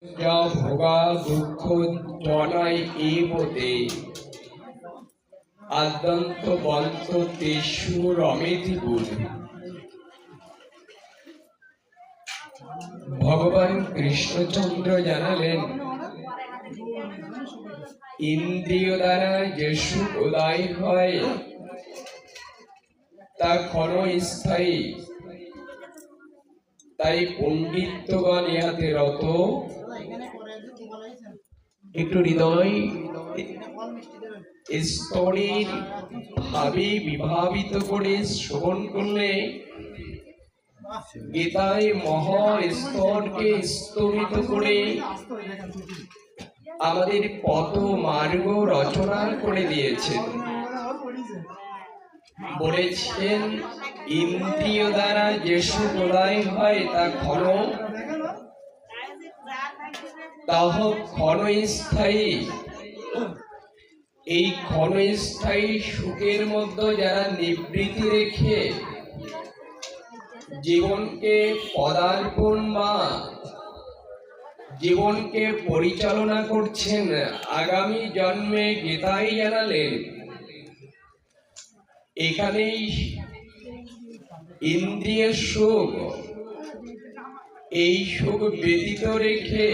যা ভোগা দুঃখ জনাই এবতে আদ্যন্ত বন্ত তেষু রমেতি গুণ। ভগবান কৃষ্ণচন্দ্র জানালেন, ইন্দ্রিয় দ্বারা যে সুখ উদয় হয় তা ক্ষণস্থায়ী, তাই পণ্ডিতগণ ইহাতে রত। একটু হৃদয় স্তরের ভাবে বিভাবিত করে শ্রবণ করলে গীতায় মহা স্তরকে স্তরিত করে আমাদের পথ মার্গ রচনা করে দিয়েছেন। বলেছেন, ইন্দ্রিয় দ্বারা যে সুখ উদয় হয় তা ক্ষণস্থায়ী। এই ক্ষণস্থায়ী সুখের মধ্যে যারা নিবৃত্তি রেখে জীবনকে পদার্পণ বা জীবনকে পরিচালনা করছেন, আগামী জন্মে গীতাই জানালেন এখানেই ইন্দ্রিয় সুখ, এই সুখ ব্যতীত রেখে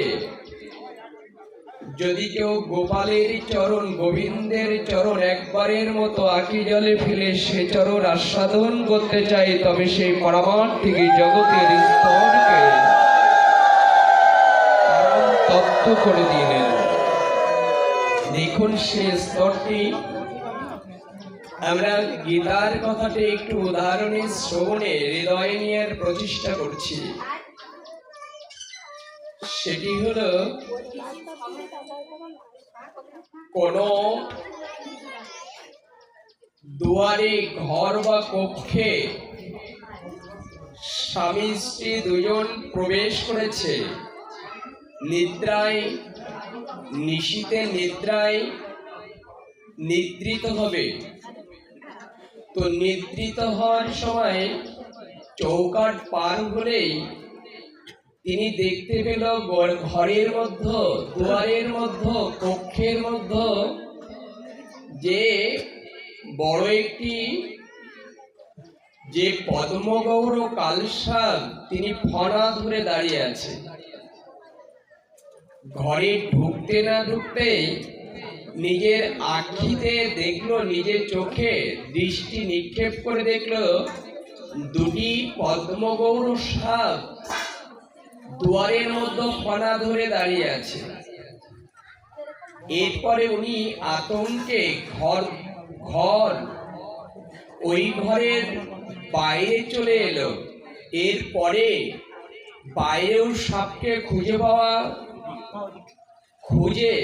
যদি কেউ গোপালের চরণ, গোবিন্দের চরণ একবারের মতো আঁকি জলে ফেলে সে চরণ আস্বাদন করতে চাই, তবে সেই পারমার্থিক জগতের স্তরকে তত্ত্ব করে দিলেন। দেখুন সে স্তরটি আমরা গীতার কথাটি একটু উদাহরণের শ্রবণে হৃদয় নিয়ে প্রচেষ্টা করছি। সেটি হলো, কোন দুয়ারে ঘর বা কক্ষে স্বামী স্ত্রী দুজন প্রবেশ করেছে, নিদ্রায়, নিশীতে নিদ্রায় নিদ্রিত হবে। তো নিদ্রিত হওয়ার সময় চৌকাঠ পার হলেই তিনি দেখতে পেল ঘরের মধ্যে, দুয়ারের মধ্যে, কক্ষের মধ্যে যে বড় একটি যে পদ্মগৌর কালসাপ তিনি ফনা ধরে দাঁড়িয়ে আছে। ঘরে ঢুকতে না ঢুকতেই নিজের আখিতে দেখলো, নিজের চোখে দৃষ্টি নিক্ষেপ করে দেখলো দুটি পদ্মগৌর সাপ দুয়ারের মধ্যে ফনা ধরে দাঁড়িয়ে আছে। এরপরে উনি আতঙ্কে ওই ঘরের বাইরে চলে এলো। এরপরে বাইরেও সাপকে খুঁজে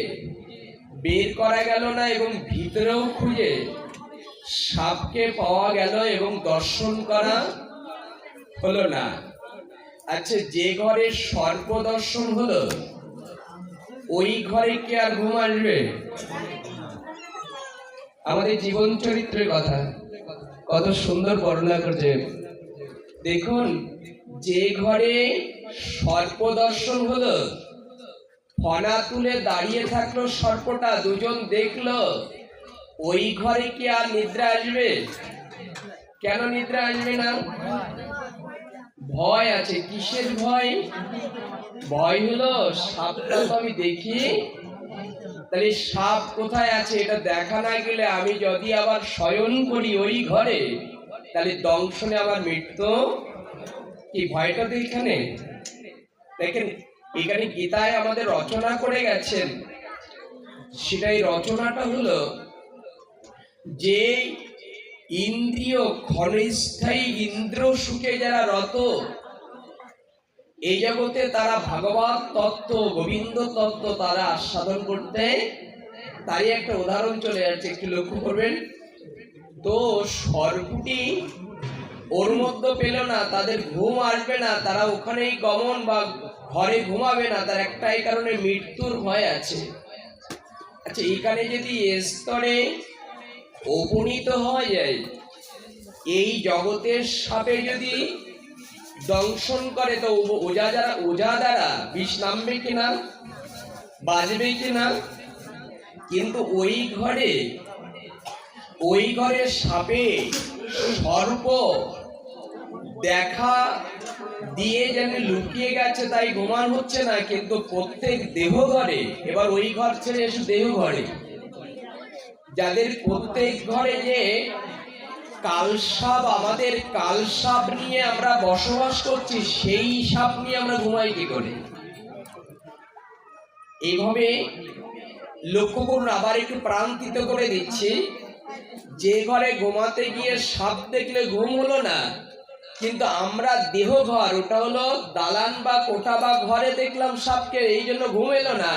বের করা গেল না, এবং ভিতরেও খুঁজে সাপকে পাওয়া গেল এবং দর্শন করা হলো না। আচ্ছা, যে ঘরে সর্প দর্শন হলো ওই ঘরে কি আর ঘুম আসবে? আমাদের জীবন চরিত্রের কথা কত সুন্দর বর্ণনা করছে। দেখুন, যে ঘরে সর্প দর্শন হলো, ফনা তুলে দাঁড়িয়ে থাকলো সর্পটা, দুজন দেখলো, ওই ঘরে কি আর নিদ্রা আসবে? কেন নিদ্রা আসবে না? ভয় আছে। কিসের ভয়? ভয় হলো সাপটা তো আমি দেখি, তাহলে সাপ কোথায় আছে এটা দেখা না গেলে আমি যদি আবার শয়ন করি ওই ঘরে, তাহলে দংশনে আমার মৃত্যু। কি ভয়টা তো এখানে দেখেন, এখানে গীতায় আমাদের রচনা করে গেছেন। সেটাই রচনাটা হলো যে ইন্দ্রিয় ক্ষণস্থায়ী ইন্দ্র সুখে যারা রত, এই জগতে তারা ভাগবত তত্ত্ব, গোবিন্দ তত্ত্ব তারা আস্বাদন করতে, তারই একটা উদাহরণ চলে যাচ্ছে, একটু লক্ষ্য করবেন। তো সর্পটি ওর মধ্যে পেল না, তাদের ঘুম আসবে না, তারা ওখানেই গমন বা ঘরে ঘুমাবে না, তার একটাই কারণে মৃত্যুর ভয় আছে। আচ্ছা, এখানে যদি স্তরে উপনীত হওয়া যায়, এই জগতের সাপে যদি দংশন করে, তো ওঝা দ্বারা বিষ নামবে কিনা, বাজবে কিনা? কিন্তু ওই ঘরে সাপে সর্প দেখা দিয়ে যেন লুকিয়ে গেছে, তাই ঘুমান হচ্ছে না। কিন্তু প্রত্যেক দেহ ঘরে, এবার ওই ঘর ছেড়ে এসে দেহ ঘরে, যাদের প্রত্যেক ঘরে যে কালসাপ, আমাদের কালসাপ নিয়ে আমরা বসবাস করছি, সেই সাপ নিয়ে আমরা ঘুমাই কি করে? এইভাবে লক্ষ্য করুন। আবার একটু প্রান্তিত করে দিচ্ছি, যে ঘরে ঘুমাতে গিয়ে সাপ দেখলে ঘুম হলো না, কিন্তু আমরা দেহ ঘর, ওটা হলো দালান বা কোঠা বা ঘরে দেখলাম সাপকে, এই জন্য ঘুম এলো না,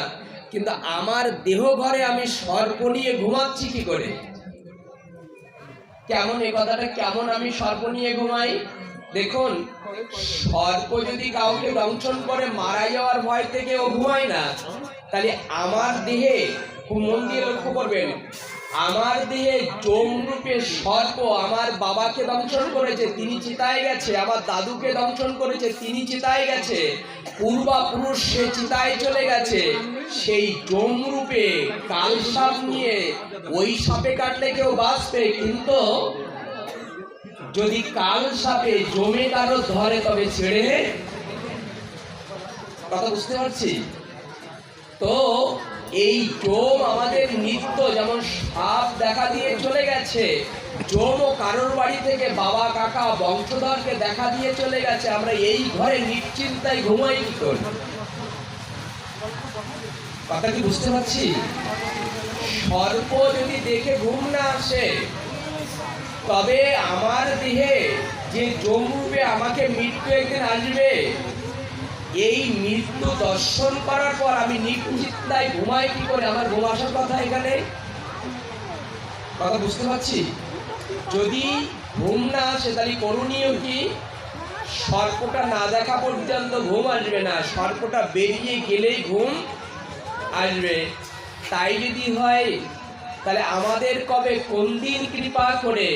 কিন্তু আমার দেহ ঘরে আমি সর্প নিয়ে ঘুমাচ্ছি কি করে? কেমন এই কথাটা, কেমন আমি সর্প নিয়ে ঘুমাই? দেখুন, সর্প যদি কাউকে দংশন করে মারা যাওয়ার ভয় থেকে ও ঘুমায় না, তাহলে আমার দেহে, খুব মন দিয়ে লক্ষ্য করবেন, আমার দেহে যমরূপে সর্প আমার বাবাকে দংশন করেছে, তিনি চিতায় গেছে, আমার দাদুকে দংশন করেছে, তিনি চিতায় গেছে, পূর্বাপুরুষ সে চিতায় চলে গেছে, সেই যমরূপে কাল সাপ নিয়ে ওই সাপে কাটলে কেউ বাঁচবে, কিন্তু যদি কাল সাপে জমে কারো ধরে তবে ছেড়ে, কথা বুঝতে পারছি তো? এই জম আমাদের নিত্য, যেমন সাপ দেখা দিয়ে চলে গেছে, জমও কারোর বাড়ি থেকে বাবা কাকা বংশধরকে দেখা দিয়ে চলে গেছে, আমরা এই ঘরে নিশ্চিন্তায় ঘুমাই কি করি? কথা কি বুঝতে পারছি? সর্প যদি দেখে ঘুম না আসে, তবে আমার দেহে যে যমরূপে আমাকে মৃত্যু একদিন আসবে, এই মৃত্যু দর্শন করার পর আমি নিশ্চিন্তায় ঘুমাই কি করে? আমার ঘুম আসার কথা এখানে, কথা বুঝতে পারছি? যদি ঘুম না আসে তাহলে করণীয় কি? সর্পটা না দেখা পর্যন্ত ঘুম আসবে না, সর্পটা বেরিয়ে গেলেই ঘুম আসবে। তাই যদি হয়, তাহলে আমাদের কবে কোন দিন কৃপা করে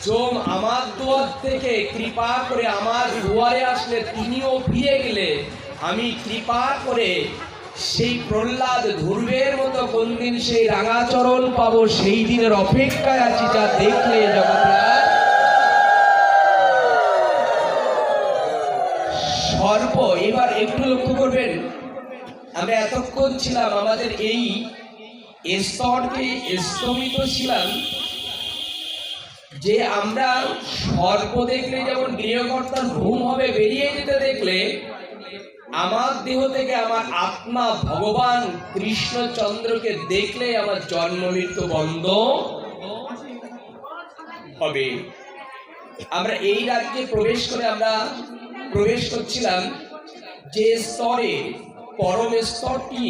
যম আমার দুয়ার থেকে কৃপা করে আমার দুয়ারে আসলে, তিনিও ফিরে গেলে আমি কৃপা করে সেই প্রহ্লাদ ধ্রুবের মতো কোন দিন সেই রাঙাচরণ পাবো, সেই দিনের অপেক্ষায় আছি, যা দেখলে জগৎরাজ। সর্প, এবার একটু লক্ষ্য করবেন, আমরা এতক্ষণ ছিলাম আমাদের এই স্তরকে স্তমিত ছিলাম, যে আমরা সর্প দেখলে যেমন গৃহকর্তার ঘুম হবে বেরিয়ে যেতে দেখলে, আমার দেহ থেকে আমার আত্মা ভগবান কৃষ্ণচন্দ্রকে দেখলে আমার জন্ম মৃত্যু বন্ধ হবে। আমরা এই রাজ্যে প্রবেশ করছিলাম, যে স্তরে পরম স্তরটি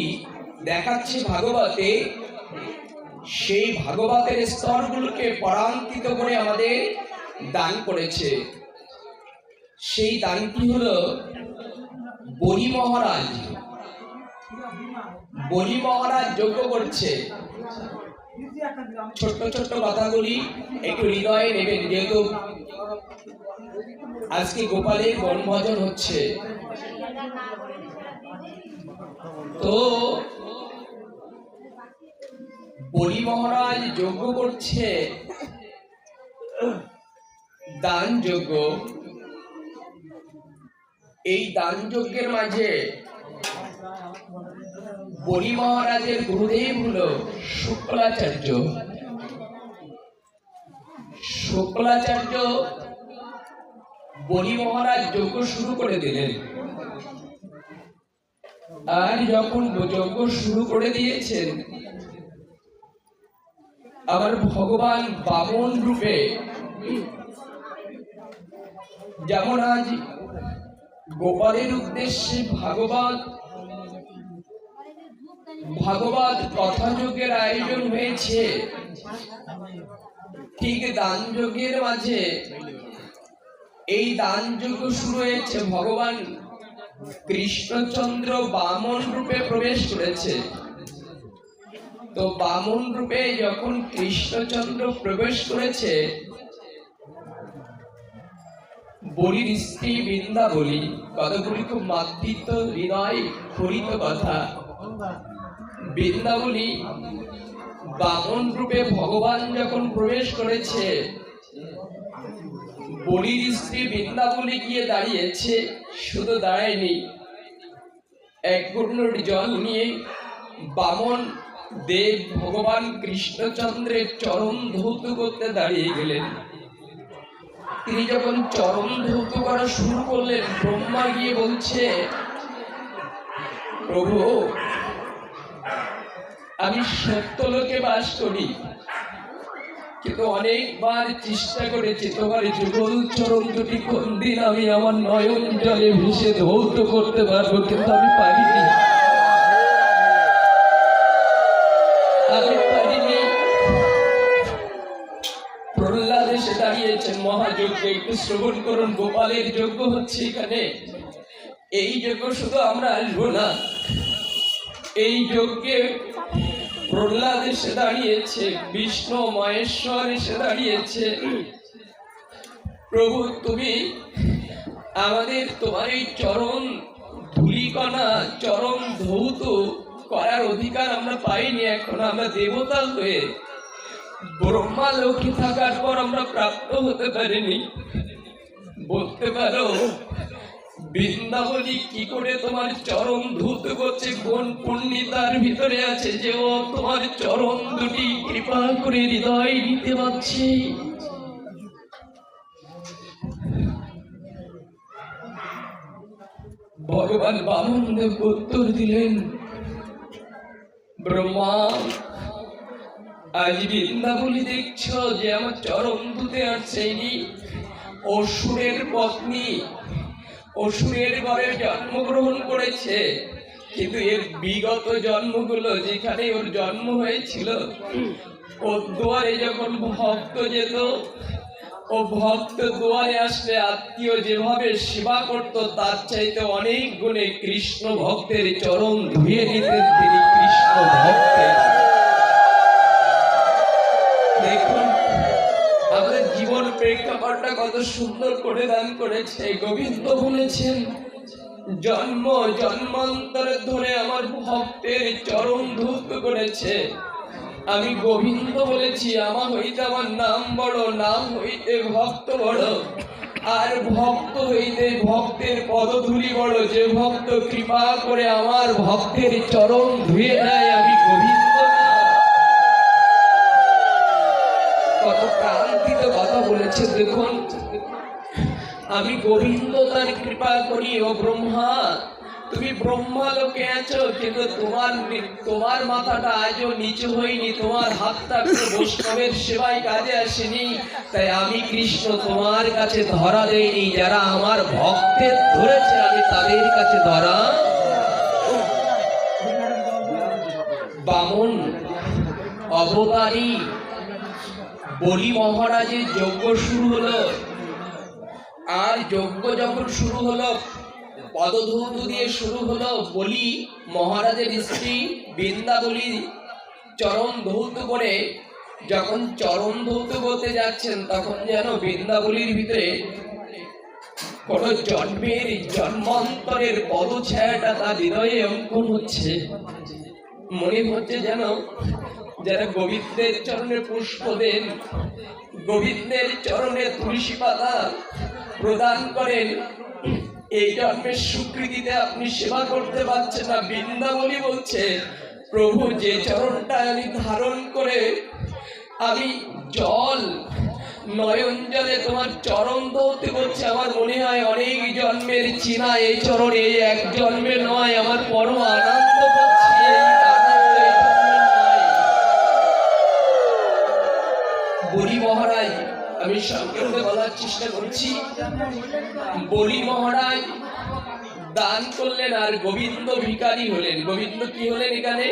দেখাচ্ছে ভাগবতে, সেই ভাগবতের স্তরগুলোকে পরাঙ্কিত করে আমাদের দান করেছে। সেই দানটি হলো বলি মহারাজ যজ্ঞ করছে। ছোট্ট ছোট্ট কথাগুলি একটু হৃদয়ে নেবেন, যেহেতু আজকে গোপালের বনভোজন হচ্ছে। তো বলি মহারাজ যজ্ঞ করছে, দান যজ্ঞ। এই দান যজ্ঞের মাঝে বলি মহারাজের গুরুদেব হলো শুক্লাচার্য। বলি মহারাজ যজ্ঞ শুরু করে দিলেন, আর যখন যজ্ঞ শুরু করে দিয়েছেন, আমার ভগবান বামন রূপে, যেমন আজ গোপালের উদ্দেশ্যে ভাগবত কথাযজ্ঞের আয়োজন হয়েছে, ঠিক দান যজ্ঞের মাঝে এই দান যজ্ঞ শুরু হয়েছে। ভগবান কৃষ্ণচন্দ্র বামন রূপে প্রবেশ করেছে। তো বামন রূপে যখন কৃষ্ণচন্দ্র প্রবেশ করেছে, বলির স্ত্রী বৃন্দাবলী, কতগুলি খুব মাতৃত্ব হৃদয় হরিত কথা। বৃন্দাবলী বামন রূপে ভগবান যখন প্রবেশ করেছে, বলির স্ত্রী বৃন্দাবলী গিয়ে দাঁড়িয়েছে, শুধু দাঁড়ায়নি, এক গুণের জল নিয়ে বামন দেব ভগবান কৃষ্ণচন্দ্রের চরণ ধৌত করতে দাঁড়িয়ে গেলেন। তিনি যখন চরণ ধৌত করা শুরু করলেন, ব্রহ্মা গিয়ে বলছে, প্রভু আমি সত্যলোকে বাস করি, কিন্তু অনেকবার চেষ্টা করেছি তোমার যুগল চরণ দুটি কোন দিন আমি আমার নয়ন জলে ভেসে ধৌত করতে পারবো, কিন্তু আমি পারিনি, আমি পারিনি। প্রহ্লাদ এসে দাঁড়িয়েছেন মহাযজ্ঞে, একটু শ্রবণ করুন, গোপালের যজ্ঞ হচ্ছে এখানে। এই যজ্ঞ শুধু আমরা আসবো না, এই যজ্ঞে প্রহ্লাদ এসে দাঁড়িয়েছে, বিষ্ণু মহেশ্বর এসে দাঁড়িয়েছে। প্রভু তুমি আমাদের তোমার এই চরণ ধূলিকণা, চরণ ধৌত করার অধিকার আমরা পাইনি, এখন আমরা দেবতা হয়ে ব্রহ্মা লোকে থাকার পর আমরা প্রাপ্ত হতে পারিনি। বলতে পারো বৃন্দাবনী কি করে তোমার চরণ ধৌত করছে, কোন পুণ্যিতার ভিতরে আছে যে ও তোমার চরণ দুটি কৃপা করে হৃদয় নিতে পারছে। ভগবান বামন দেব উত্তর দিলেন, ব্রহ্মা আজ বৃন্দাবনী দেখছ যে আমার চরণ ধুতে আসছে, অসুরের পত্নী, অসুরের ঘরে জন্মগ্রহণ করেছে, কিন্তু এর বিগত জন্মগুলো যেখানে ওর জন্ম হয়েছিল, ওর দুয়ারে যখন ভক্ত যেত, ও ভক্ত দুয়ারে আসলে আত্মীয় যেভাবে সেবা করত, তার চাইতে অনেক গুণে কৃষ্ণ ভক্তের চরণ ধুয়ে নিতেন তিনি। কৃষ্ণ ভক্তের দেখুন আমাদের জীবন প্রেক্ষাপটটা কত সুন্দর করে দান করেছে। গোবিন্দ বলেছেন, জন্ম জন্মান্তর ধরে আমার ভক্তের চরণ ধৌত করেছে। আমি গোবিন্দ বলেছি, আমার হইতে আমার নাম বড়, নাম হইতে ভক্ত বড়, আর ভক্ত হইতে ভক্তের পদধূলি বড়। যে ভক্ত কৃপা করে আমার ভক্তের চরণ ধুয়ে নেয়, আমি গোবিন্দ না। কত প্রান্তিত কথা বলেছে দেখুন, আমি গোবিন্দ তার কৃপা করি। ও ব্রহ্মা, তুমি ব্রহ্মা লোকে আছো, কিন্তু তোমার মাথাটা আজও নিচু হয়নি, তোমার হাতটা বৈষ্ণবের সেবায় কাজে আসেনি। তাই আমি কৃষ্ণ তোমার কাছে ধরা দেইনি, যারা আমার ভক্তের ধরেছে আমি তাদের কাছে ধরা। বামন অবতারী বলি মহারাজের যজ্ঞ শুরু হলো, আর যজ্ঞ যখন শুরু হলো, পদধৌত দিয়ে শুরু হলো। বলি মহারাজের স্ত্রী বৃন্দাবলী চরণ ধৌত করে যখন চরণ ধৌত করতে যাচ্ছেন, তখন যেন বৃন্দাবলীর ভিতরে কোন জন্মের জন্মান্তরের পদছায়াটা তার হৃদয়ে অঙ্কন হচ্ছে। মনে হচ্ছে যেন যারা গোবিন্দের চরণে পুষ্প দেন, গোবিন্দের চরণে তুলসী পাতা প্রদান করেন, এই জন্মের স্বীকৃতিতে আপনি সেবা করতে পারছেন না। বৃন্দাবলী বলছে, প্রভু যে চরণটা আমি ধারণ করে আমি জল নয়ন জলে তোমার চরণ ধৌত করছে, আমার মনে হয় অনেক জন্মের চিনা এই চরণ, এই এক জন্মে নয়, আমার পরম আনন্দ পাচ্ছি। বলি মহারাজ, আমি সংক্ষেপে বলার চেষ্টা করছি, বলি মহারাজ দান করলেন, আর গোবিন্দ ভিখারি হলেন। গোবিন্দ কি হলেন এখানে?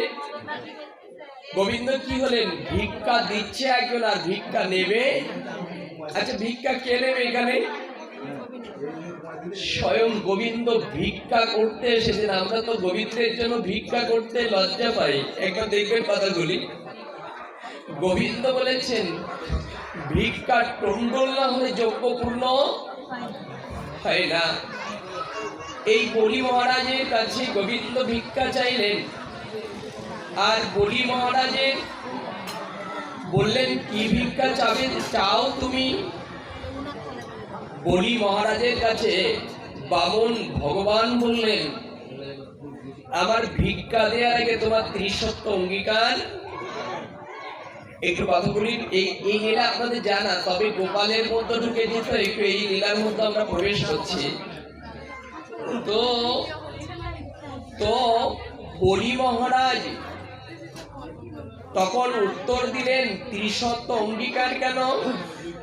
গোবিন্দ কি হলেন? ভিক্ষা দিচ্ছে একজন, আর ভিক্ষা নেবে। আচ্ছা, ভিক্ষা কে নেবে এখানে? স্বয়ং গোবিন্দ ভিক্ষা করতে এসেছেন। আমরা তো গোবিন্দের জন্য ভিক্ষা করতে লজ্জা পাই। একবার দেখবেন কথাগুলি। গোবিন্দ বলেছেন, ভিক্ষা টন্ডল না হলে যজ্ঞ পূর্ণ হয় না। এই বলি মহারাজের কাছে গোবিন্দ ভিক্ষা চাইলেন, আর বলি মহারাজের বললেন কি ভিক্ষা চাও তুমি? বলি মহারাজের কাছে বামন ভগবান বললেন, আমার ভিক্ষা দেওয়ার আগে তোমার ত্রিসত্য অঙ্গীকার। একটু কথাগুলি এই লীলা আপনাদের জানা, তবে গোপালের মধ্যে ঢুকে যেত, একটু এই লীলার মধ্যে আমরা প্রবেশ করছি। তো তো বলি মহারাজ তখন উত্তর দিলেন, ত্রিসত্য অঙ্গীকার কেন?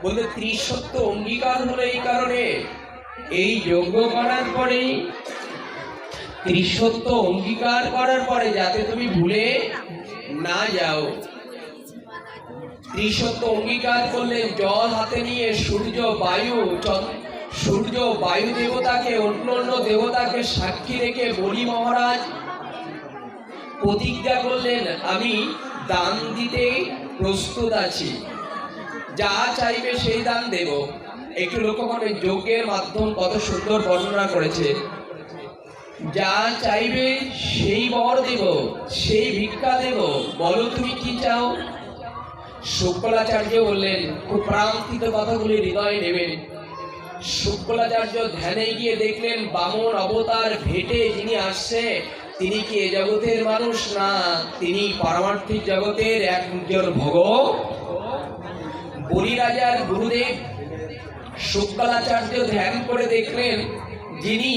বলতে ত্রিসত্য অঙ্গীকার হলো এই কারণে, এই যজ্ঞ করার পরে ত্রিসত্য অঙ্গীকার করার পরে যাতে তুমি ভুলে না যাও। ত্রিসত্য অঙ্গীকার করলেন, জল হাতে নিয়ে সূর্য বায়ু দেবতাকে অন্য দেবতাকে সাক্ষী রেখে বলি মহারাজ প্রতিজ্ঞা করলেন, আমি দান দিতে প্রস্তুত আছি, যা চাইবে সেই দান দেব। একটু লক্ষ্য করবে যজ্ঞের মাধ্যম কত সুন্দর বর্ণনা করেছে। যা চাইবে সেই বর দেব, সেই ভিক্ষা দেব, বলো তুমি কি চাও? শুক্লাচার্য বললেন, খুব প্রান্তিত কথাগুলি হৃদয়ে নেবেন। শুক্লাচার্য ধ্যানে গিয়ে দেখলেন বামন অবতার ভেটে যিনি আসছে তিনি কি এ জগতের মানুষ না, তিনি পারমার্থিক জগতের একজন বলি রাজার গুরুদেব। শুক্লাচার্য ধ্যান করে দেখলেন যিনি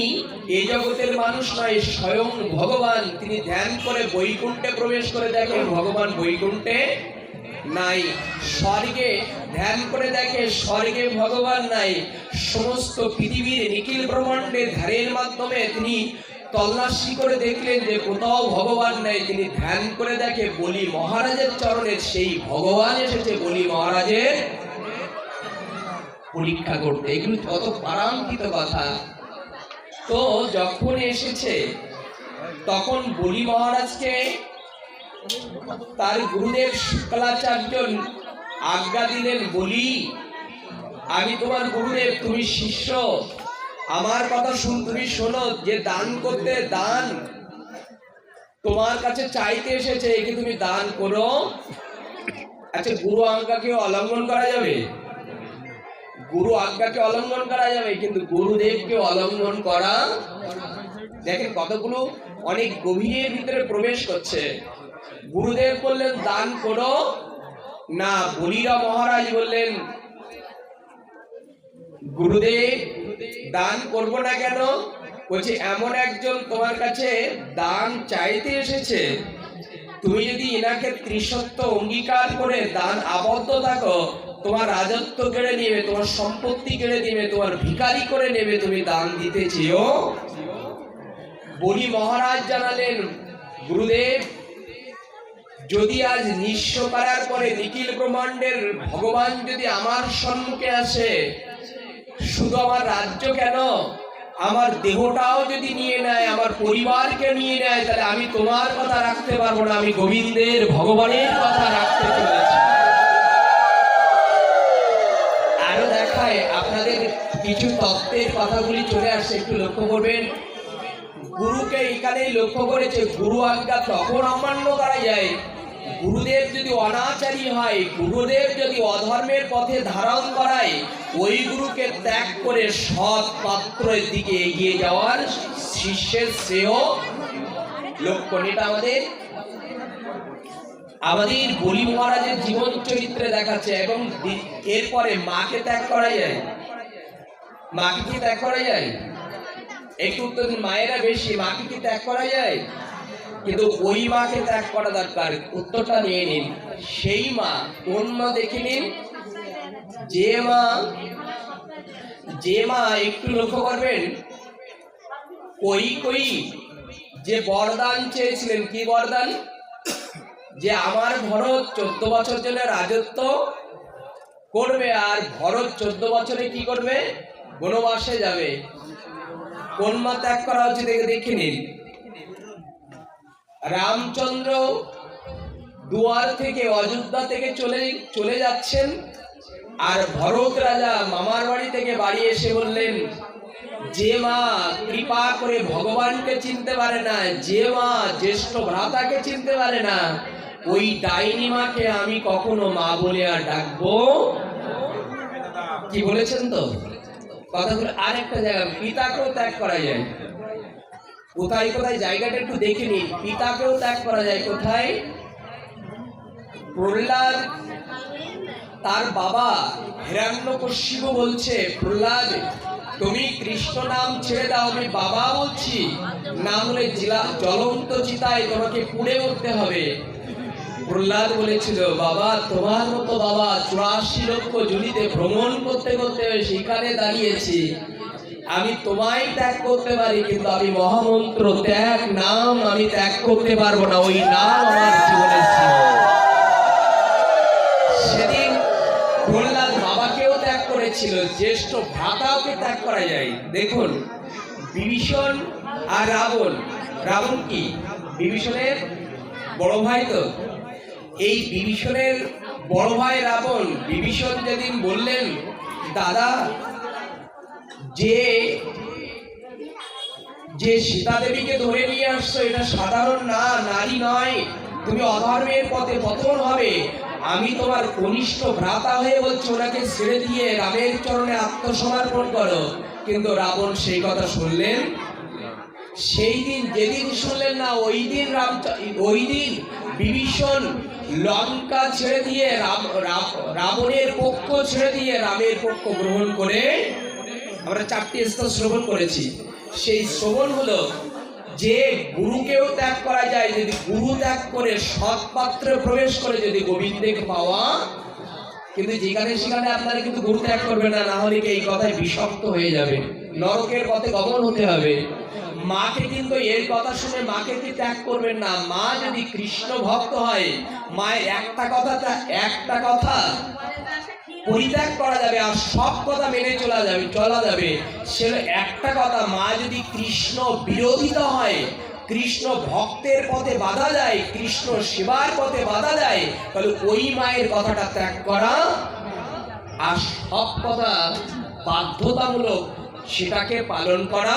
এই জগতের মানুষ নয়, স্বয়ং ভগবান। তিনি ধ্যান করে বৈকুণ্ঠে প্রবেশ করে দেখেন ভগবান বৈকুণ্ঠে নাই। স্বর্গে ধ্যান করে দেখে স্বর্গে ভগবান নাই। সমস্ত পৃথিবীর নিখিল ব্রহ্মাণ্ডের ধ্যানের মাধ্যমে তিনি তল্লাশি করে দেখলেন যে কোথাও ভগবান নাই। তিনি ধ্যান করে দেখে বলি মহারাজের চরণে সেই ভগবান এসেছে বলি মহারাজের পরীক্ষা করতে। এগুলো কত পারাঙ্কিত কথা। তো যখন এসেছে তখন বলি মহারাজকে তার গুরুদেব শুক্লাচার্য আজ্ঞা দিলেন, বলি আমি তোমার গুরুদেব, তুমি শিষ্য, আমার কথা তুমি শোনো, যে দান করতে দান তোমার কাছে চাইতে এসেছে, একে তুমি দান করো। আচ্ছা, গুরু আজ্ঞাকে অলঙ্ঘন করা যাবে? গুরু আজ্ঞাকে অলঙ্ঘন করা যাবে, কিন্তু গুরুদেবকে অলঙ্ঘন করা। দেখেন কতগুলো অনেক গভীরের ভিতরে প্রবেশ করছে। গুরুদেব বললেন দান করো না, বলিরা মহারাজ বললেন গুরুদেব দান করব না কেন? বলছে এমন একজন তোমার কাছে দান চাইতে এসেছে, তুমি যদি এনাকে ত্রিসত্য অঙ্গীকার করে দান আবদ্ধ থাকো, তোমার রাজত্ব কেড়ে নেবে, তোমার সম্পত্তি কেড়ে নেবে, তোমার ভিখারি করে নেবে, তুমি দান দিতে চেয়েও। বলি মহারাজ জানালেন, গুরুদেব যদি আজ নিঃস্ব করার পরে নিখিল ব্রহ্মাণ্ডের ভগবান যদি আমার সম্মুখে আসে, শুধু আমার রাজ্য কেন আমার দেহটাও যদি নিয়ে নেয়, আমার পরিবারকে নিয়ে নেয়, তাহলে আমি তোমার কথা রাখতে পারবো না, আমি গোবিন্দের ভগবানের কথা রাখতে চলেছি। আরো দেখায় আপনাদের কিছু তত্ত্বের কথাগুলি চলে আসছে, একটু লক্ষ্য করবেন। গুরুকে এখানেই লক্ষ্য করেছে, গুরু আজ্ঞা তখন অমান্য করা যায়, গুরুদেব যদি অনাচারী হয়, গুরুদেব যদি অধর্মের পথে ধারণ করায়, ওই গুরুকে ত্যাগ করে সৎ পাত্রের দিকে এগিয়ে যাওয়ার শিষ্যের শ্রেয় লক্ষণ। এটা আমাদের বলি মহারাজের জীবন চরিত্রে দেখাচ্ছে। এবং এরপরে মাকে ত্যাগ করা যায়? মাকে কি ত্যাগ করা যায়? একটু উত্তর দিন, মায়েরা বেশি, মাকে কি ত্যাগ করা যায়? কিন্তু ওই মাকে ত্যাগ করা দরকার। উত্তরটা নিয়ে নিন। সেই মা কোন মা দেখে নিন। যে মা একটু লক্ষ্য করবেন, কই যে বরদান চেয়েছিলেন, কি বরদান? যে আমার ভরত 14 বছর জন্য রাজত্ব করবে, আর ভরত 14 বছরে কি করবে? বনবাসে যাবে। কোন মা ত্যাগ করা হচ্ছে দেখে নিন। রামচন্দ্র দুয়ার থেকে অযোধ্যা থেকে চলে যাচ্ছেন, আর ভরত রাজা মামার বাড়ি থেকে বাড়ি এসে বললেন, যে মা কৃপা করে ভগবানকে চিনতে পারে না, যে মা জ্যেষ্ঠ ভ্রাতাকে চিনতে পারে না, ওই ডাইনি মাকে আমি কখনো মা বলে আর ডাকবো। কি বলেছেন তো কথাগুলো। আর একটা জায়গা, পিতাকেও ত্যাগ করা যায়। কোথায় কোথায় জায়গাটা একটু দেখে নিন। পিতাকেও ত্যাগ করা যায় কোথায়? প্রহ্লাদ তার বাবা হিরণ্যকশিপু বলছে, প্রহ্লাদ তুমি কৃষ্ণ নাম ছেড়ে দাও, আমি বাবা বলছি, না হলে জ্বলন্ত চিতায় তোমাকে পুড়ে উঠতে হবে। প্রহ্লাদ বলেছিল, বাবা তোমার মতো বাবা 84 লক্ষ জুড়িতে ভ্রমণ করতে করতে সেখানে দাঁড়িয়েছি, আমি তোমায় ত্যাগ করতে পারি, কিন্তু আমি মহামন্ত্র ত্যাগ নাম আমি ত্যাগ করতে পারবো না। ওই নাম আমার জীবনের ছিল। সেদিন প্রহ্লাদ বাবাকেও ত্যাগ করেছিল, জ্যেষ্ঠ ভ্রাতাকে ত্যাগ করা যায়। দেখুন বিভীষণ আর রাবণ। রাবণ কি বিভীষণের বড় ভাই তো। এই বিভীষণের বড় ভাই রাবণ, বিভীষণ যেদিন বললেন, দাদা যে যে সীতা দেবীকে ধরে নিয়ে আসছো এটা সাধারণ না, নারী নয়, তুমি অধর্মের পথে পতন হবে, আমি তোমার কনিষ্ঠ ভ্রাতা হয়ে বলছি ওনাকে ছেড়ে দিয়ে রামের চরণে আত্মসমর্পণ করো। কিন্তু রাবণ সেই কথা শুনলেন। সেই দিন যেদিন শুনলেন না, ওই দিন বিভীষণ লঙ্কা ছেড়ে দিয়ে রাবণের পক্ষ ছেড়ে দিয়ে রামের পক্ষ গ্রহণ করে। আমরা 4টি স্তর শ্রবণ করেছি। সেই শ্রবণ হলো যে গুরুকেও ত্যাগ করা যায়, যদি গুরু ত্যাগ করে সৎ পাত্রে প্রবেশ করে যদি গোবিন্দকে পাওয়া। কিন্তু যেখানে সেখানে আপনারা কিন্তু গুরু ত্যাগ করবে না, না হলে এই কথায় বিষাক্ত হয়ে যাবে, নরকের পথে গমন হতে হবে। মাকে কিন্তু এর কথা শুনে মাকে কি ত্যাগ করবেন না। মা যদি কৃষ্ণ ভক্ত হয়, মায়ের একটা কথা পরিত্যাগ করা যাবে, আর সব কথা মেনে চলা যাবে। সেটা একটা কথা, মা যদি কৃষ্ণ বিরোধিতা হয়, কৃষ্ণ ভক্তের পথে বাধা দেয়, কৃষ্ণ সেবার পথে বাধা দেয়, তাহলে ওই মায়ের কথাটা ত্যাগ করা। আর সব কথা বাধ্যতামূলক সেটাকে পালন করা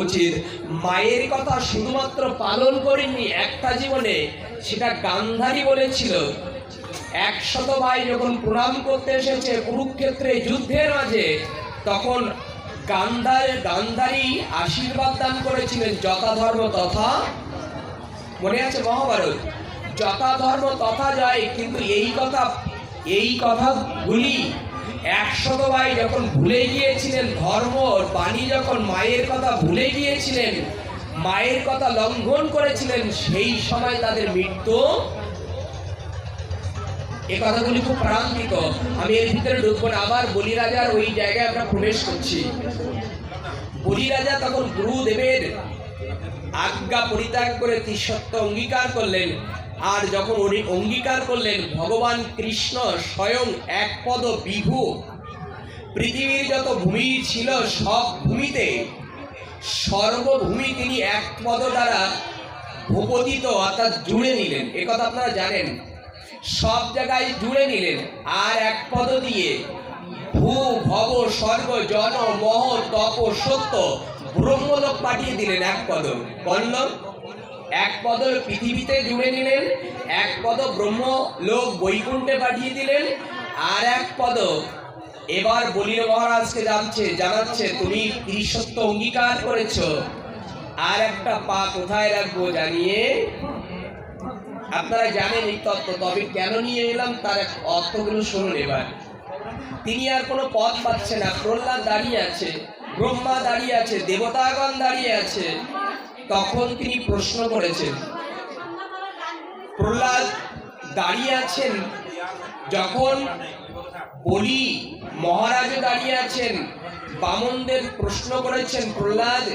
উচিত। মায়ের কথা শুধুমাত্র পালন করেননি একটা জীবনে, সেটা গান্ধারী বলেছিল। 100 ভাই যখন প্রণাম করতে এসেছে কুরুক্ষেত্রে যুদ্ধের মাঝে, তখন গান্ধারী আশীর্বাদ দান করেছিলেন, যথা ধর্ম তথা, মনে আছে মহাভারত, যথা ধর্ম তথা যায়। কিন্তু এই কথাগুলি 100 ভাই যখন ভুলে গিয়েছিলেন, ধর্ম বাণী যখন মায়ের কথা ভুলে গিয়েছিলেন, মায়ের কথা লঙ্ঘন করেছিলেন, সেই সময় তাদের মৃত্যু। এই কথাগুলি খুব প্রান্তিক। আমি এর ভিতরে ঢুকবো না। আবার বলিরাজার ওই জায়গায় আমরা প্রবেশ করছি। বলিরাজা তখন গুরুদেবের আজ্ঞা পরিত্যাগ করে তিসত্য অঙ্গীকার করলেন। আর যখন উনি অঙ্গীকার করলেন, ভগবান কৃষ্ণ স্বয়ং এক পদ বিভু, পৃথিবীর যত ভূমি ছিল সব ভূমিতে সর্বভূমি তিনি এক পদ দ্বারা ভূপতিত অর্থাৎ জুড়ে নিলেন। একথা আপনারা জানেন, সব জায়গায় জুড়ে নিলেন। আর এক পদ দিয়ে ভূ ভব স্বর্গ জন মহ তপ সত্য ব্রহ্মলোক পাঠিয়ে দিলেন। এক পদ বলল, এক পদ পৃথিবীতে জুড়ে নিলেন, এক পদ ব্রহ্মলোক বৈকুণ্ঠে পাঠিয়ে দিলেন, আর এক পদ এবার বলির মহারাজকে জানাচ্ছে তুমি ত্রিসত্য অঙ্গীকার করেছো, আর একটা পা কোথায় রাখবো জানিয়ে। আপনারা জানেন এই তত্ত্ব, তবে কেন নিয়ে এলাম তার অর্থগুলো শুনুন এবার। তিনি আর কোনো পথ পাচ্ছে না। প্রহ্লাদ দাঁড়িয়ে আছে, ব্রহ্মা দাঁড়িয়ে আছে, দেবতাগণ দাঁড়িয়ে আছে। তখন তিনি প্রশ্ন করেছেন, প্রহ্লাদ দাঁড়িয়ে আছেন, যখন বলি মহারাজ দাঁড়িয়ে আছেন, বামনদের প্রশ্ন করেছেন, প্রহ্লাদ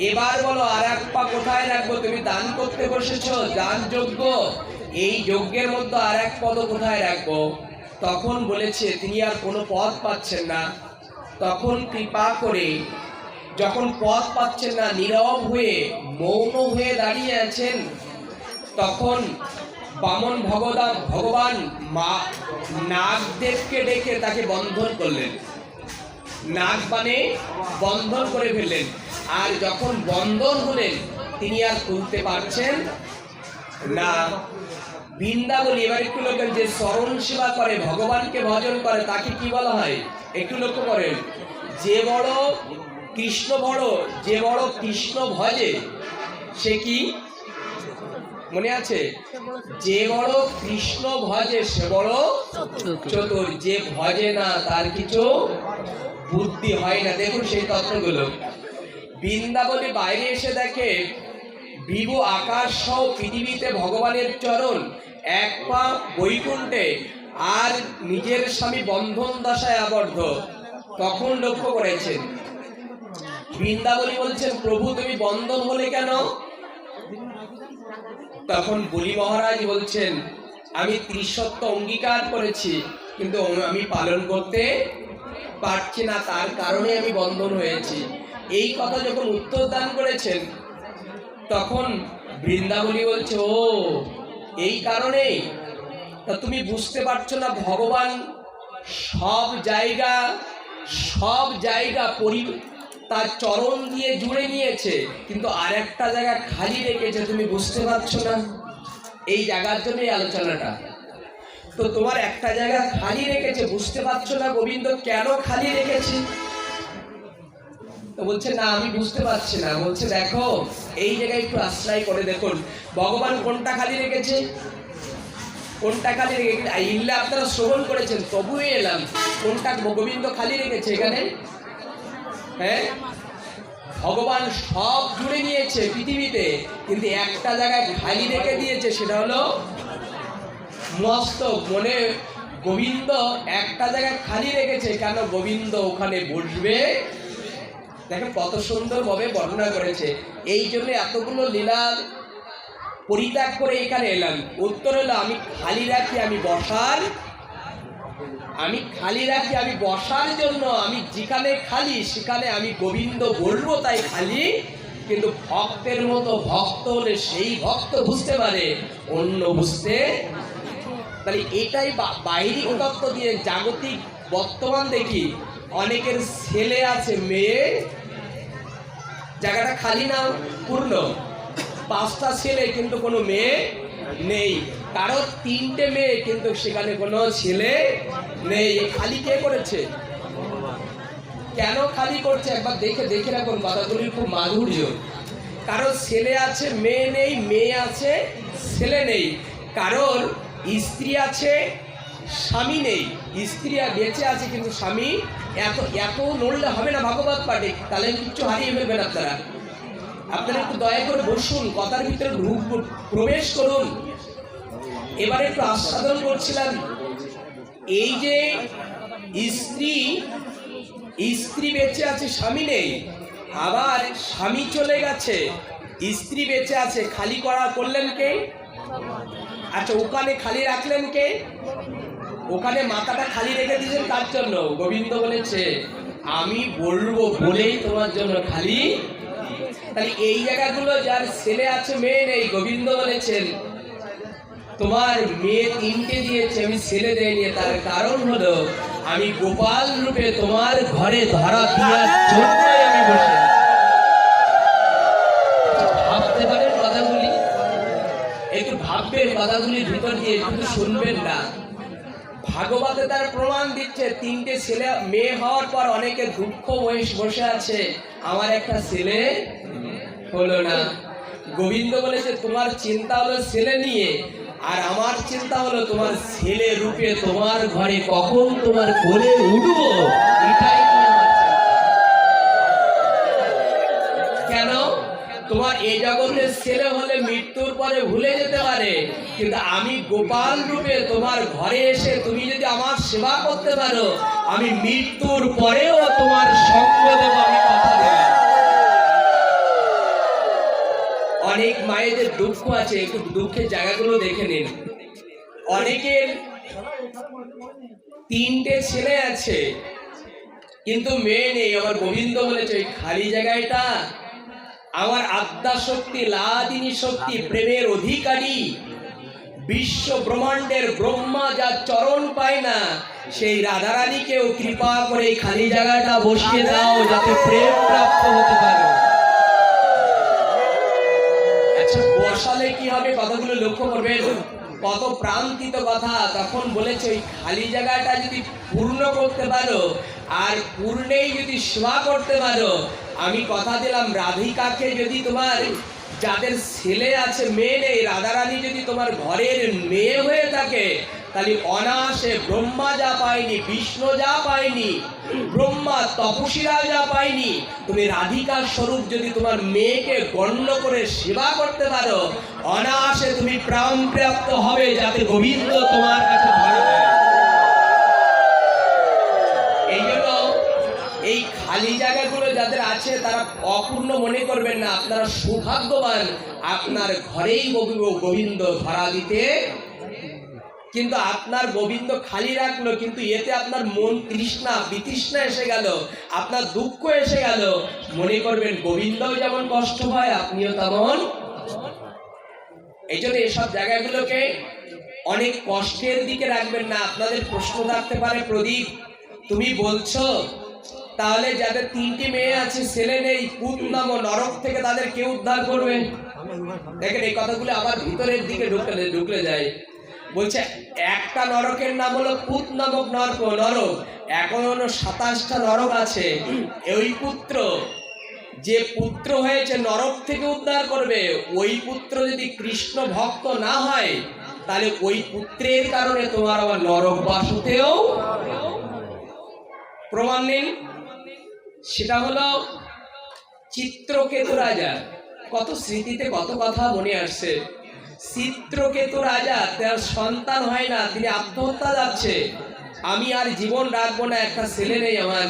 এবার বলো আর এক পা কোথায় রাখবো? তুমি দান করতে বসেছো, দান যজ্ঞ, এই যজ্ঞের মধ্যে আর এক পদ কোথায় রাখবো? তখন বলেছে তিনি আর কোনো পথ পাচ্ছেন না। তখন কৃপা করে, যখন পথ পাচ্ছেন না, নীরব হয়ে মৌন হয়ে দাঁড়িয়ে আছেন, তখন বামন ভগবান মা নাগদেবকে ডেকে তাকে বন্ধন করলেন। নাক বানে বন্ধন করে ফেললেন। আর যখন বন্ধন হলেন তিনি আর খুলতে পারছেন না। বৃন্দাবনী, এবার একটু লোকের যে চরণ সেবা করে, ভগবানকে ভজন করে, তাকে কি বলা হয় একটু লক্ষ্য করেন। যে বড় কৃষ্ণ বড়, যে বড় কৃষ্ণ ভজে সে কি মনে আছে? যে বড় কৃষ্ণ ভজে সে বড় চতুর, যে ভজে না তার কিছু বুদ্ধি হয় না। দেখুন সেই তত্ত্বগুলো। বৃন্দাবনী বাইরে এসে দেখে বিভু আকাশ সহ পৃথিবীতে ভগবানের চরণ, এক পা বৈকুণ্ঠে, আর নিজের স্বামী বন্ধন দশায় আবদ্ধ। তখন লক্ষ্য করেছেন, বৃন্দাবনী বলছেন প্রভু তুমি বন্ধন হলে কেন? তখন বলি মহারাজ বলছেন আমি ত্রিসত্য অঙ্গীকার করেছি কিন্তু আমি পালন করতে পারছি না, তার কারণে আমি বন্ধন হয়েছি। এই কথা যখন উত্তর দান করেছেন তখন বৃন্দাবনী বলছে ও এই কারণেই। তা তুমি বুঝতে পারছো না ভগবান সব জায়গা তার চরণ দিয়ে জুড়ে নিয়েছে, কিন্তু আর একটা জায়গা খালি রেখেছে, তুমি বুঝতে পারছো না? এই জায়গার জন্য এই আলোচনাটা। তো তোমার একটা জায়গা খালি রেখেছে, বুঝতে পারছো না গোবিন্দ কেন খালি রেখেছে? তো বলছে না আমি বুঝতে পারছি না। বলছে দেখো এই জায়গায় একটু আশ্রয় করে দেখুন ভগবান কোনটা খালি রেখেছে, কোনটা খালি রেখেছে। ইল্লা আপনারা শ্রবণ করেছেন তবুই এলাম, কোনটা গোবিন্দ খালি রেখেছে এখানে? হ্যাঁ, ভগবান সব জুড়ে নিয়েছে পৃথিবীতে, কিন্তু একটা জায়গায় খালি রেখে দিয়েছে, সেটা হলো মস্তক। মনে গোবিন্দ একটা জায়গায় খালি রেখেছে কেন? গোবিন্দ ওখানে বসবে। দেখেন কত সুন্দর ভাবে বর্ণনা করেছে। এই জন্য এতগুলো লীলা পরিত্যাগ করে এখানে এলাম। উত্তর হলো আমি খালি রাখি আমি বসার জন্য। আমি যেখানে খালি সেখানে আমি গোবিন্দ বলবো তাই খালি। কিন্তু ভক্তের মতো ভক্ত হলে সেই ভক্ত বুঝতে পারে, অন্য বুঝতে। তাহলে এটাই বাহিরিক তত্ত্ব দিয়ে জাগতিক বর্তমান দেখি অনেকের ছেলে আছে, মেয়ে জায়গাটা খালি না পূর্ণ, 5টা ছেলে কিন্তু কোনো মেয়ে নেই, কারো 3টে মেয়ে কিন্তু সেখানে কোনো ছেলে নেই। খালি কে করেছে? কেন খালি করছে একবার দেখে রাখুন, কথাগুলির খুব মাধুর্য। কারো ছেলে আছে মেয়ে নেই, মেয়ে আছে ছেলে নেই। কারোর স্ত্রী আছে স্বামী নেই, স্ত্রী বেঁচে আছে কিন্তু স্বামী। এত নড়লে হবে না ভাগবত পাঠে, তাহলে কিচ্ছু হারিয়ে ফেলবেন আপনারা একটু দয়া করে বসুন, কথার ভিতরে প্রবেশ করুন। এবারে একটু আস্বাদন করছিলাম এই যে স্ত্রী বেঁচে আছে স্বামী নেই, আবার স্বামী চলে গেছে স্ত্রী বেঁচে আছে, খালি করলেন কে? আচ্ছা ওখানে খালি রাখলেন কে? ওখানে মাথাটা খালি রেখে দিয়েছেন কার জন্য? গোবিন্দ বলেছে আমি বলবো বলেই তোমার জন্য খালি। তাহলে এই জায়গাগুলো যার ছেলে আছে মেয়ে নেই, গোবিন্দ বলেছেন তোমার মেয়ে 3টে দিয়েছে আমি ছেলে দেয়নি, তার কারণ হলো আমি গোপাল রূপে তোমার ঘরে ধরা দেওয়ার জন্যই আমি বসে। ভাবতে পারেন কথাগুলি, একটু ভাববেন কথাগুলির ভিতর দিয়ে, শুধু শুনবেন না। ভাগবতে তার প্রমাণ দিচ্ছে 3টে ছেলে মেয়ে হওয়ার পর অনেকে দুঃখ বসে আছে, আমার একটা ছেলে হলো না। গোবিন্দ বলেছে তোমার চিন্তা হলো ছেলে নিয়ে, আর আমার চিন্তা হলো তোমার ছেলে রূপে তোমার ঘরে কখন তোমার কোলে উঠবো, এটাই কেন? তোমার এই জগতের ছেলে হলে মৃত্যুর পরে ভুলে যেতে পারে, কিন্তু আমি গোপাল রূপে তোমার ঘরে এসে তুমি যদি আমার সেবা করতে পারো, আমি মৃত্যুর পরেও তোমার সঙ্গ দেব, আমি কথা দেব। অনেক মায়েদের দুঃখ আছে, একটু দুঃখের জায়গাগুলো দেখে নিন। অনেকের 3টে ছেলে আছে কিন্তু মেয়ে নেই। আমার গোবিন্দ বলেছে ওই খালি জায়গাটা আমার আদ্যা শক্তি লাদিনী শক্তি প্রেমের অধিকারী বিশ্ব ব্রহ্মাণ্ডের ব্রহ্মা যা চরণ পায় না, সেই রাধারানীকেও কৃপা করে এই খালি জায়গাটা বসিয়ে দাও যাতে প্রেম প্রাপ্ত হতে পারো। আচ্ছা, বসালে কি হবে? কথাগুলো লক্ষ্য করবেন, কত প্রান্তিত কথা। তখন বলেছে ওই খালি জায়গাটা যদি পূর্ণ করতে পারো, আর পূর্ণেই যদি সেবা করতে পারো, আমি কথা দিলাম রাধিকাকে যদি তোমার যাদের ছেলে আছে মেয়ে নেই, রাধারানী যদি তোমার ঘরের মেয়ে হয়ে থাকে, তাহলে অনায়াসে ব্রহ্মা যা পায়নি, বিষ্ণু যা পায়নি, ব্রহ্মা তপস্বীরা যা পায়নি, তুমি রাধিকার স্বরূপ যদি তোমার মেয়েকে গণ্য করে সেবা করতে পারো, অনায়াসে তুমি প্রাণ প্রাপ্ত হবে যাতে গোবিন্দ তোমার কাছে ধরা দেয়। এই জন্য এই খালি জায়গাগুলো যাদের আছে তারা অপূর্ণ মনে করবেন না, আপনারা সৌভাগ্যবান, আপনার ঘরেই গোবিন্দ ধরা দিতে। কিন্তু আপনার গোবিন্দ খালি রাখলো, কিন্তু এতে আপনার মন তৃষ্ণা বিতৃষ্ণা এসে গেল, আপনার দুঃখ এসে গেল, মনে করবেন গোবিন্দও যেমন কষ্ট হয় আপনিও তেমন। এই জন্য এসব জায়গাগুলোকে অনেক কষ্টের দিকে রাখবেন না। আপনাদের প্রশ্ন থাকতে পারে, প্রদীপ তুমি বলছো তাহলে যাদের 3টি মেয়ে আছে, ছেলে নেই, পুত নাম নরক থেকে তাদের কে উদ্ধার করবে? দেখেন এই কথাগুলো আবার ভিতরের দিকে ঢুকলে যায়। বলছে একটা নরকের নাম হলো পুত নামক নরক। এখনো 27টা নরক আছে। ওই পুত্র, যে পুত্র হয়েছে নরক থেকে উদ্ধার করবে, ওই পুত্র যদি কৃষ্ণ ভক্ত না হয়, তাহলে ওই পুত্রের কারণে তোমার আবার নরক বাস হতেও। প্রমাণ নিন। সেটা হলো চিত্রকেতু রাজা। কত স্মৃতিতে কত কথা মনে আসছে। চিত্রকেতু রাজা, তার সন্তান হয় না, তিনি আত্মহত্যা যাচ্ছে, আমি আর জীবন রাখবো না, একটা ছেলে নেই আমার।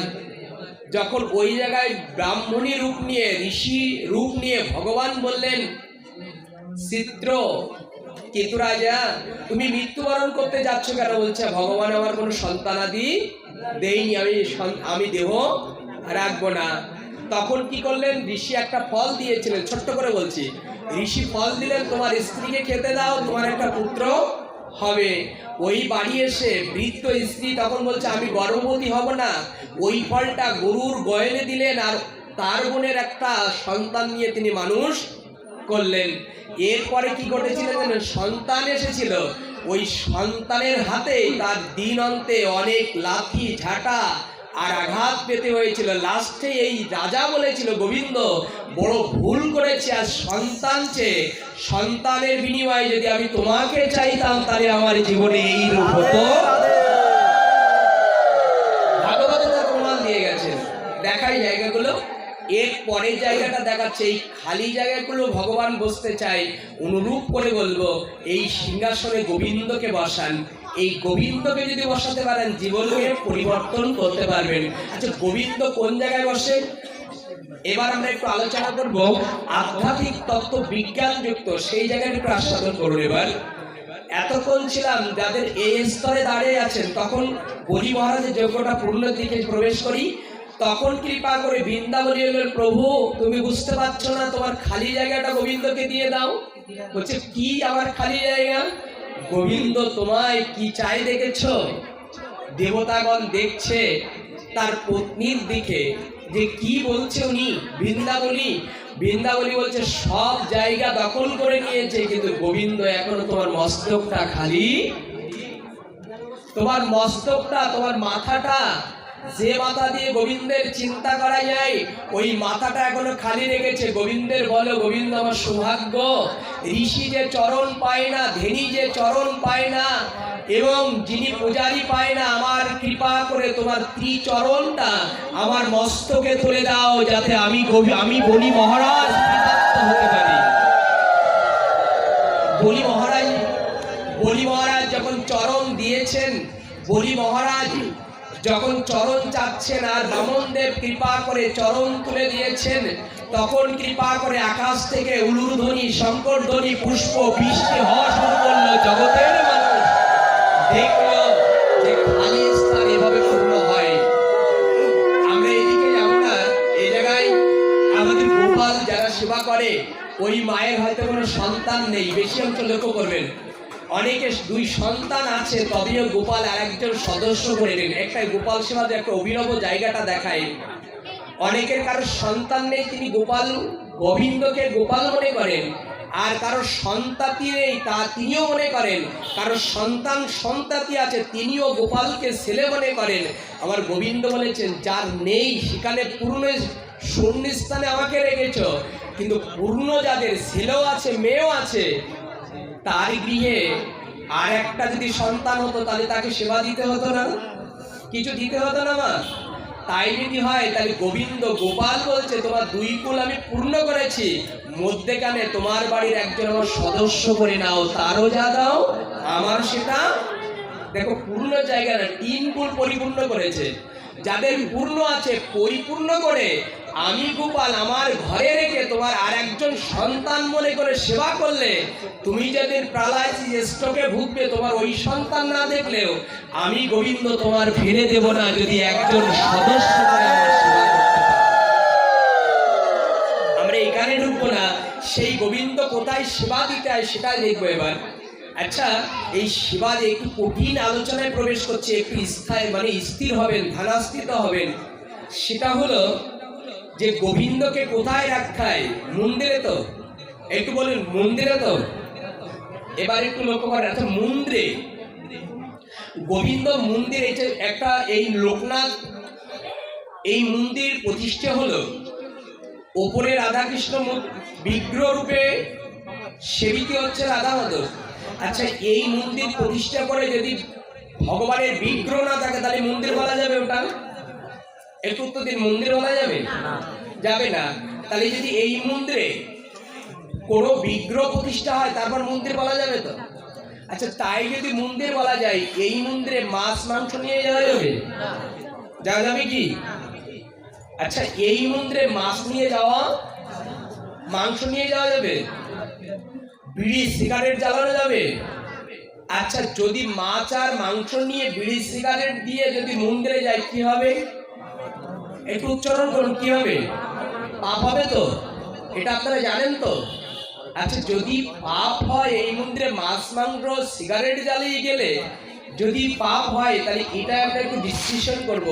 যখন ওই জায়গায় ব্রাহ্মণী রূপ নিয়ে, ঋষি রূপ নিয়ে ভগবান বললেন, চিত্রকেতু রাজা তুমি মৃত্যুবরণ করতে যাচ্ছ কেন? বলছে ভগবান আমার কোনো সন্তানাদি দেইনি, আমি দেহ রাখবো না। তখন কি করলেন? ঋষি একটা ফল দিয়েছিলেন, ছোট্ট করে বলছি। ঋষি ফল দিলেন, তোমার স্ত্রীকে খেতে দাও, তোমার একটা পুত্র হবে। ওই বাড়ি এসে বৃদ্ধ স্ত্রী তখন বলছে আমি গর্ভবতী হব না। ওই ফলটা গরুর গয়েলে দিলেন, আর তার বোনের একটা সন্তান নিয়ে তিনি মানুষ করলেন। এরপরে কি ঘটেছিল জানেন? সন্তান এসেছিল, ওই সন্তানের হাতে তার দিন অন্তে অনেক লাঠি ঝাঁটা আর আঘাত পেতে হয়েছিল। লাস্টে এই রাজা বলেছিল, গোবিন্দ বড় ভুল করেছে, আর সন্তান চেয়ে সন্তানের বিনিময়ে যদি আমি তোমাকে চাইতাম, তাহলে আমার জীবনে এই রূপ হতো। ভাগবত তার প্রমাণ দিয়ে গেছেন। দেখাই জায়গাগুলো। এর পরের জায়গাটা দেখাচ্ছে, এই খালি জায়গাগুলো ভগবান বসতে চায়। অনুরূপ করে বলবো, এই সিংহাসনে গোবিন্দকে বসান। এই গোবিন্দকে যদি বসাতে পারেন, জীবনকে পরিবর্তন করতে পারবেন। আচ্ছা, গোবিন্দ কোন জায়গায় বসে? এবার আমরা একটু আলোচনা করব আধ্যাত্মিক তত্ত্ব বিজ্ঞান যুক্ত, সেই জায়গায় একটু আস্বাদন করুন। এবার এতক্ষণ ছিলাম যাদের এই স্তরে দাঁড়িয়ে আছেন, তখন বলি মহারাজের যজ্ঞটা পূর্ণের দিকে প্রবেশ করি। তখন কৃপা করে বৃন্দাবনী বললেন, প্রভু তুমি বুঝতে পারছো না, তোমার খালি জায়গাটা গোবিন্দকে দিয়ে দাও। বলছে কি আমার খালি জায়গা? গোবিন্দ তোমায় কি চাই দেখেছ? দেবতাগণ দেখছে তার পত্নীর দিকে, যে কি বলছে উনি। বৃন্দাবনী বলছে সব জায়গা দখল করে নিয়েছে, কিন্তু গোবিন্দ এখনো তোমার মস্তকটা খালি। তোমার মস্তকটা, তোমার মাথাটা, যে মাথা দিয়ে গোবিন্দের চিন্তা করা যায়, ওই মাথাটা এখনো খালি রেখেছে। গোবিন্দের বলো, গোবিন্দ আমার সৌভাগ্য, ঋষি যে চরণ পায় না, ধেনি যে চরণ পায় না, এবং যিনি পূজারি পায় না, আমার কৃপা করে তোমার ত্রিচরণটা আমার মস্তকে তুলে দাও, যাতে আমি বলি মহারাজ হতে পারি। বলি মহারাজ যখন চরণ দিয়েছেন, বলি মহারাজ যখন চরণ চাচ্ছেন, আর বামনদেব কৃপা করে চরণ তুলে দিয়েছেন, তখন কৃপা করে আকাশ থেকে উলুর ধ্বনি, শঙ্কর ধ্বনি, পুষ্প বৃষ্টি হওয়া শুরু করলো। জগতের মানুষ দেখলো যে খালি স্থান এভাবে পূর্ণ হয়। আমরা এদিকে যাব না। এই জায়গায় আমাদের গোপাল যারা সেবা করে, ওই মায়ের হয়তো কোনো সন্তান নেই, বেশি অংশ লক্ষ্য করবেন। অনেকে দুই সন্তান আছে তবেও গোপাল আর একজন সদস্য করে নেন। একটা গোপাল সেবা যে একটা অভিনব জায়গাটা দেখায়। অনেকের কারো সন্তান নেই, তিনি গোপাল গোবিন্দকে গোপাল মনে করেন। আর কারো সন্তাতি নেই, তা তিনিও মনে করেন। কারো সন্তাতি আছে, তিনিও গোপালকে ছেলে মনে করেন। আমার গোবিন্দ বলেছেন, যার নেই সেখানে পূর্ণ শূন্যস্থানে আমাকে রেখেছ, কিন্তু পূর্ণ যাদের ছেলেও আছে মেয়েও আছে, তার গৃহে আর একটা যদি সন্তান হতো তাহলে তাকে সেবা দিতে হতো না, কিছু দিতে হতো না মা? তাই যদি হয় তাহলে গোবিন্দ গোপাল বলছে, তোমার দুই কুল আমি পূর্ণ করেছি, মধ্যেখানে তোমার বাড়ির একজন আমার সদস্য করে নাও, তারও যা দাও আমার সেটা। দেখো, পূর্ণ জায়গা না, তিন কুল পরিপূর্ণ করেছে। যাদের পূর্ণ আছে পরিপূর্ণ করে আমি গোপাল আমার ঘরে রেখে তোমার আর একজন সন্তান মনে করে সেবা করলে, তুমি যেদিন প্রলয় জ্যেষ্ঠকে ভুগবে, তোমার ওই সন্তান না দেখলেও আমি গোবিন্দ তোমার ফিরে দেব না, যদি একজন সদস্য করে আমার সেবা করতে পারে। আমরা এখানে ঢুকবো না, সেই গোবিন্দ কোথায় সেবা দিতে হয় সেটাই দেখবো এবার। আচ্ছা, এই সেবা যে একটু কঠিন আলোচনায় প্রবেশ করছে, একটু স্থায়ী মানে স্থির হবেন, ধ্যানাস্থিত হবেন। সেটা হলো যে গোবিন্দকে কোথায় রাখায়? মন্দিরে তো। একটু বলুন, মন্দিরে তো? এবার একটু লক্ষ্য করেন। আচ্ছা, মন্দিরে গোবিন্দ মন্দির একটা, এই লোকনাথ এই মন্দির প্রতিষ্ঠা হলো, ওপরে রাধাকৃষ্ণ বিগ্রহ রূপে সেবিত হচ্ছে রাধা মাধব। আচ্ছা, এই মন্দির প্রতিষ্ঠা করে যদি ভগবানের বিগ্রহ না থাকে তাহলে মন্দির বলা যাবে ওটা? একটু উত্তর দিন, মন্দির বলা যাবে? যাবে না। তাহলে যদি এই মন্দিরে কোনো বিগ্রহ প্রতিষ্ঠা হয় তারপর মন্দির বলা যাবে তো? আচ্ছা, তাই যদি মন্দির বলা যায়, এই মন্দিরে মাছ মাংস নিয়ে যাওয়া যাবে? যাওয়া যাবে কি? আচ্ছা, এই মন্দিরে মাছ নিয়ে যাওয়া, মাংস নিয়ে যাওয়া যাবে? বিড়ি সিগারেট জ্বালানো যাবে? আচ্ছা, যদি মাছ আর মাংস নিয়ে বিড়ি সিগারেট দিয়ে যদি মন্দিরে যায় কি হবে? একটু উচ্চারণ করুন, কি হবে? পাপ হবে তো? এটা আপনারা জানেন তো? আচ্ছা, যদি পাপ হয়, এই মন্দিরে মাছ মাংস সিগারেট জ্বালিয়ে গেলে যদি পাপ হয়, তাহলে এটা আমরা একটু বিশ্লেষণ করব,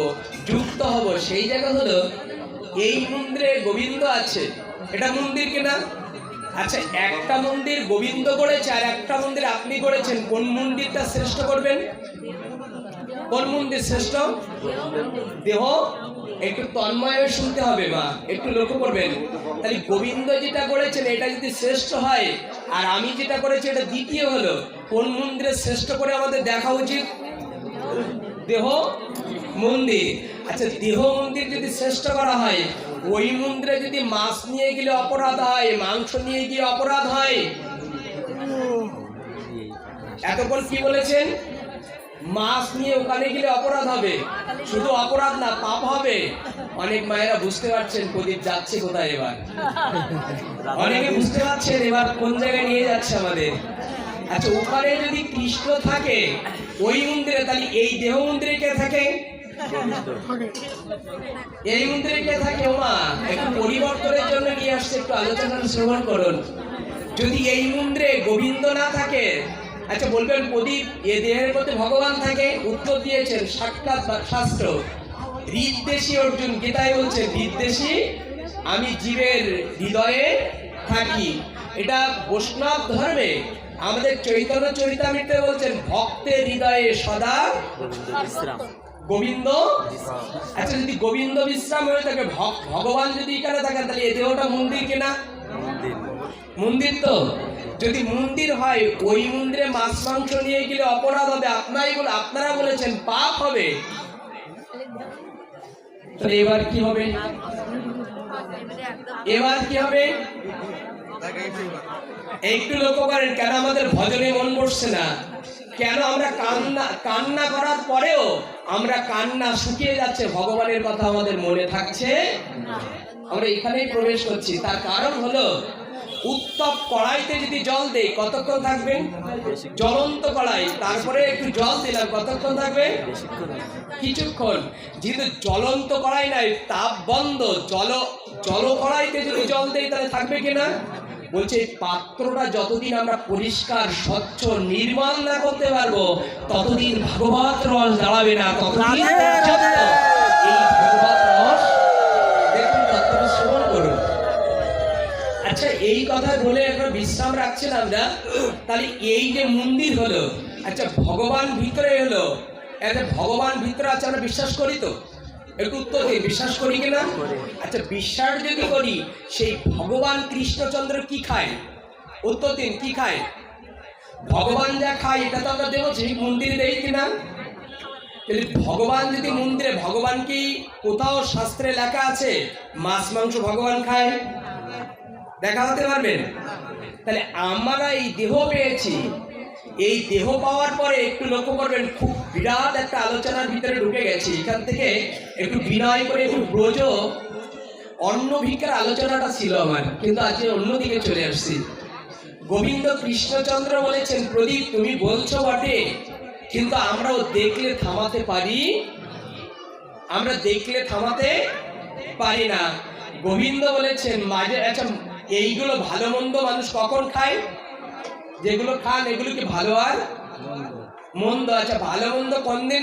যুক্ত হব। সেই জায়গা হলো, এই মন্দিরে গোবিন্দ আছে, এটা মন্দির কিনা? আচ্ছা, একটা মন্দির গোবিন্দ করেছে আর একটা মন্দির আপনি করেছেন, কোন মন্দিরটা শ্রেষ্ঠ করবেন? কোন মন্দির শ্রেষ্ঠ? দেহ। একটু তন্ময় হয়ে শুনতে হবে মা, একটু লক্ষ্য করবেন। তাহলে গোবিন্দ যেটা করেছেন এটা যদি শ্রেষ্ঠ হয়, আর আমি যেটা করেছি এটা দ্বিতীয় হলো, কোন মন্দিরে শ্রেষ্ঠ করে আমাদের দেখা উচিত? দেহ মন্দির। আচ্ছা, দেহ মন্দির যদি শ্রেষ্ঠ করা হয়, ওই মন্দিরে যদি মাছ নিয়ে গেলে অপরাধ হয়, মাংস নিয়ে গিয়ে অপরাধ হয়। এতক্ষণ কি বলেছেন? মাছ নিয়ে ওখানে গেলে অপরাধ হবে, শুধু অপরাধ না, পাপ হবে। অনেক মায়েরা বুঝতে পারছেন প্রদীপ যাচ্ছে কোথায় এবার, অনেকে বুঝতে পারছেন এবার কোন জায়গায় নিয়ে যাচ্ছে আমাদের। আচ্ছা, ওখানে যদি কৃষ্ণ থাকে ওই মন্দিরে, তাহলে এই দেহ মন্দিরে কে থাকে? এই মন্দিরে কে থাকে? ওমা, একটু পরিবর্তনের জন্য নিয়ে আসছে, একটু আলোচনা শ্রবণ করুন। যদি এই মন্দিরে গোবিন্দ না থাকে, আচ্ছা বলবেন প্রদীপ এ দেহের মধ্যে ভগবান থাকে? উত্তর দিয়েছেন সাক্ষাৎ শাস্ত্র, হৃদ্দেশী অর্জুন গীতায় বলছে, হৃদ্দেশী আমি জীবের হৃদয়ে থাকি। এটা বৈষ্ণব ধর্মে আমাদের চৈতন্য চরিতামৃতে বলছেন, ভক্তের হৃদয়ে সদা গোবিন্দ। আচ্ছা, যদি গোবিন্দ বিশ্রাম হয়ে থাকে, ভগবান যদি এখানে থাকেন, তাহলে এই দেহটা মন্দির কিনা? মন্দির তো। যদি মন্দির হয়, ওই মন্দিরে মাছ মাংস নিয়ে গেলে অপরাধ হবে, আপনারা বলেছেন পাপ হবে। তাহলে এবার কি হবে? এবার কি হবে একটু লক্ষ্য করেন। কেন আমাদের ভজনে মন বসছে না? কেন আমরা কান্না করার পরেও আমরা কান্না শুকিয়ে যাচ্ছে, ভগবানের কথা আমাদের মনে থাকছে? আমরা এখানেই প্রবেশ করছি। তার কারণ হলো, উত্তপ কড়াইতে যদি জল দেই কতক্ষণ থাকবে? জ্বলন্ত কড়াই, তারপরে একটু জল দিলাম, কতক্ষণ থাকবে? কিছুক্ষণ। যেহেতু জ্বলন্ত কড়াই নাই, তাপ বন্ধ, জল কড়াইতে যদি জল দেই তাহলে থাকবে কিনা? বলছে এই পাত্রটা যতদিন আমরা পরিষ্কার স্বচ্ছ নির্মল না করতে পারবো ততদিন ভগবত রস দাঁড়াবে না। ততদিন পর্যন্ত এই ভগবত রস দেখুন তত্ত্বটা শ্রবণ করুন। আচ্ছা এই কথা বলে একটা বিশ্রাম রাখছেন আমরা। তাহলে এই যে মন্দির হলো, আচ্ছা ভগবান ভিতরে হলো, একটা ভগবান ভিতরে আছে আমরা বিশ্বাস করি তো? একটু উত্তর দিন, বিশ্বাস করি কিনা? আচ্ছা বিশ্বাস যদি করি, সেই ভগবান কৃষ্ণচন্দ্র কি খায়? উত্তর দিন, কি খায়? ভগবান যা খায় এটা তো আমরা দেবো, সেই মন্দিরে দেই কিনা? যদি ভগবান যদি মন্দিরে, ভগবান কি কোথাও শাস্ত্রে লেখা আছে মাছ মাংস ভগবান খায়? দেখা হতে পারবেন? তাহলে আমরা এই দেহ পেয়েছি, এই দেহ পাওয়ার পরে একটু লক্ষ্য করবেন, খুব বিরাট একটা আলোচনার ভিতরে ঢুকে গেছি। এখান থেকে একটু বিনয় করে একটু ব্রজ অন্ন ভিক্ষার আলোচনাটা ছিল আমার, কিন্তু আজকে অন্যদিকে চলে আসছি। গোবিন্দ কৃষ্ণচন্দ্র বলেছেন, প্রদীপ তুমি বলছো বটে, কিন্তু আমরাও দেখলে থামাতে পারি, আমরা দেখলে থামাতে পারি না। গোবিন্দ বলেছেন মাঝে, আচ্ছা এইগুলো ভালো মন্দ মানুষ কখন খায়? যেগুলো খান এগুলো কি ভালো আর মন্দ? আচ্ছা ভালো মন্দ কোন দিন